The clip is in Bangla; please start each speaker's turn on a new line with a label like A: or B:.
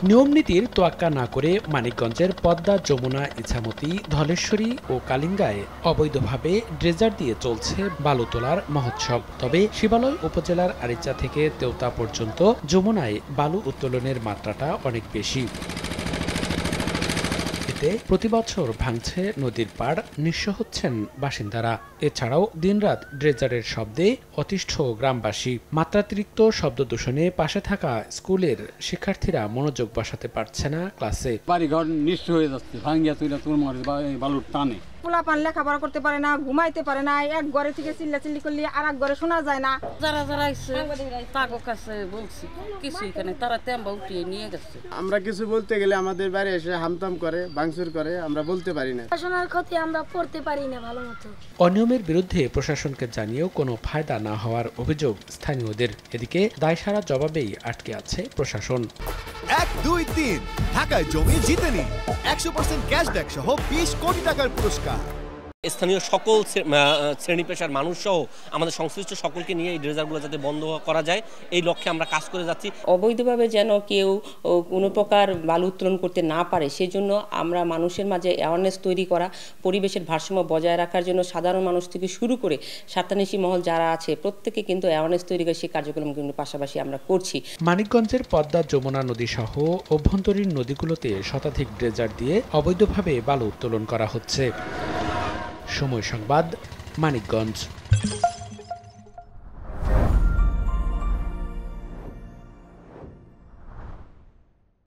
A: নিয়মনীতির তোয়াক্কা না করে মানিকগঞ্জের পদ্মা, যমুনা, ইছামতি, ধলেশ্বরী ও কালিঙ্গায় অবৈধভাবে ড্রেজার দিয়ে চলছে বালু তোলার মহোৎসব। তবে শিবালয় উপজেলার আরিচা থেকে তেওতা পর্যন্ত যমুনায় বালু উত্তোলনের মাত্রাটা অনেক বেশি। এতে প্রতিবছর ভাঙছে নদীর পাড়, নিঃস্ব হচ্ছেন বাসিন্দারা। এছাড়াও দিনরাত ড্রেজারের শব্দে অতিষ্ঠ গ্রামবাসী। মাত্রাতিরিক্ত শব্দ দূষণে পাশে থাকা স্কুলের শিক্ষার্থীরা মনোযোগ বসাতে পারছে না ক্লাসে।
B: বাড়িঘর নিঃস্ব হয়ে যাচ্ছে, ভাঙ্গিয়া তুইলা তোর বালুর টানে।
C: পোলাপান লেখাপড়া করতে পারে না, ঘুমাইতে পারে না, এক ঘরে থেকে চিল্লাচিল্লি করলে আর এক ঘরে শোনা যায় না।
D: যারা তাগো কাছে বলছি কিছু এখানে তারা তেম্বা উঠিয়ে নিয়ে গেছে।
E: আমরা কিছু বলতে গেলে আমাদের বাইরে এসে হামতাম করে, ভাঙচুর করে, আমরা বলতে পারি না।
F: পড়াশোনার ক্ষতি আমরা পড়তে পারি না ভালো মতো।
A: অনিয়মের বিরুদ্ধে প্রশাসনকে জানিয়েও কোনো ফায়দা না হওয়ার অভিযোগ স্থানীয়দের। এদিকে দায়সারা জবাবেই আটকে আছে প্রশাসন।
G: 1, 2, 3 ঢাকায় জমি জিতে নিন 100% ক্যাশব্যাক সহ 20 কোটি টাকার পুরস্কার।
H: স্থানীয় সকল শ্রেণী পেশার মানুষ সহ আমাদের সংশ্লিষ্ট সকলকে নিয়ে এই ড্রেজারগুলো যাতে বন্ধ করা যায়, এই লক্ষ্যে আমরা কাজ করে যাচ্ছি।
I: অবৈধভাবে যেন কেউ কোনো প্রকার বালু উত্তোলন করতে না পারে সেজন্য আমরা মানুষের মাঝে অ্যাওয়ারনেস তৈরি করা, পরিবেশের ভারসাম্য বজায় রাখার জন্য সাধারণ মানুষ থেকে শুরু করে স্বার্থান্বেষী মহল যারা আছে প্রত্যেকে কিন্তু অ্যাওয়ারনেস তৈরি করে সেই কার্যক্রম কিন্তু পাশাপাশি আমরা করছি।
A: মানিকগঞ্জের পদ্মা, যমুনা নদী সহ অভ্যন্তরীণ নদীগুলোতে শতাধিক ড্রেজার দিয়ে অবৈধভাবে বালু উত্তোলন করা হচ্ছে। সময় সংবাদ, মানিকগঞ্জ।